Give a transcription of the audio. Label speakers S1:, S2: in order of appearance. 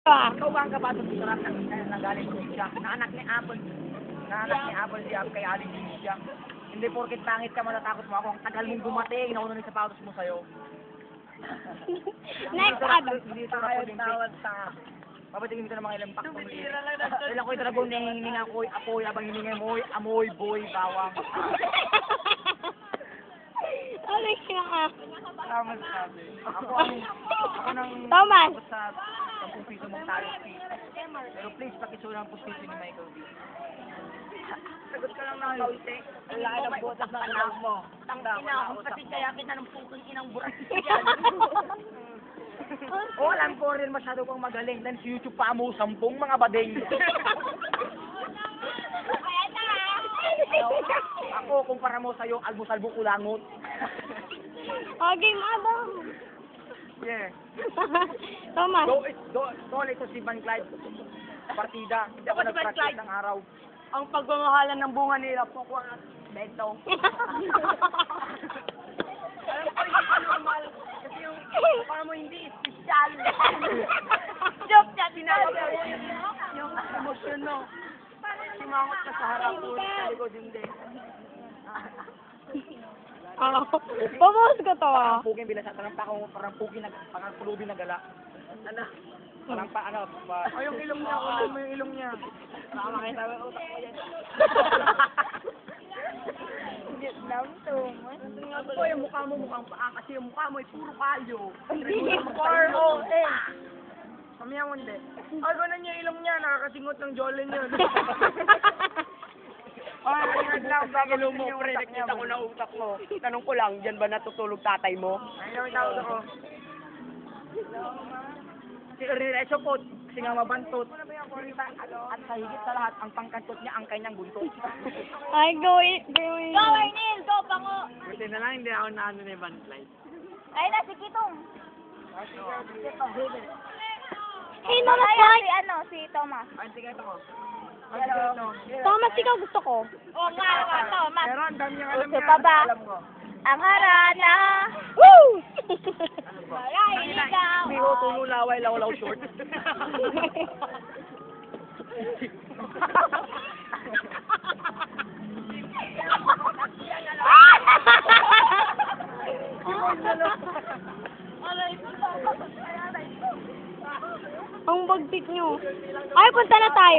S1: Ikaw ba ang kabatong sarap na galing probinsya? Na anak ni Apple. Na anak ni Apple si kay Aling Linisya. Hindi porket pangit ka matatakot mo ako. Ang tagal mong dumating, nauna ng sapatos mo sa'yo.
S2: Next up.
S1: Hindi ito na tawad sa... Papatingin ko ng mga ilang paktong liit. Ilang ko'y dragong nangihinga ko'y apoy, abang hiningay mo'y amoy, boy, bawang.
S2: Ano ka?
S1: Tama sabi. Ako nang...
S2: Thomas.
S1: Sa 10 piso mong tayo fee. Pero please, pakisulang po si Michael V. Sagot ka lang ng kaunti. Ang laki ng botas ng anak mo. Tangina ako kasi kaya kita ng putong inang burat yan. Oh, alam ko rin masyado kang magaling. Then sa YouTube pa mo, 10 mga bading. Ako, kumpara mo sa'yo, almusal mo kulangot.
S2: Okay, madam.
S1: Yeah.
S2: Thomas.
S1: Ito si Van Clyde. Partida. Hindi ako nag-practice ng araw. Ang pagmamahalan ng bunga nila po ko ang bento. Alam ko hindi normal. Kasi yung para mo hindi special. Joke niya, tinawag ko yung emosyon mo. Simangot ka sa harap ko, sa likod hindi.
S2: Pumos ko to
S1: Parang puging bilasa, parang puging parang pulubi na gala. Ano? Parang yung ilong niya, ulan mo yung ilong niya. Baka makita mo yung utak mo yan.
S2: Vietnam to.
S1: Ako yung mukha mo mukhang paa kasi yung mukha mo ay puro kalyo. Mamaya mo hindi. Ay, ganun yung ilong niya, nakakasingot ng jollen yun. Ay, lang, ilong mo, pre, nakita ko na utak mo. Tanong ko lang, dyan ba natutulog tatay mo? Ay, nakita ko ako. Diretso po, kasi nga mabantot. At sa higit sa lahat, ang pangkantot niya ang kanyang buntot.
S2: Ay, go, Ernil. Go, pango.
S1: Buti na lang, hindi ako naano ni Van Clyde.
S2: Ay, nasi Kitong. Hey, Thomas, si Thomas.
S1: Ay, sige ito mo.
S2: Thomas, ikaw gusto ko. Oo nga, Thomas.
S1: Pero ang dami niyang alam
S2: Gusto
S1: niya.
S2: pa ba?
S1: Alam ko.
S2: Ang harana. Woo! Maray, ikaw.
S1: Hindi ko tulo laway, lawlaw short.
S2: Ang bagtik nyo. Ay, punta na tayo.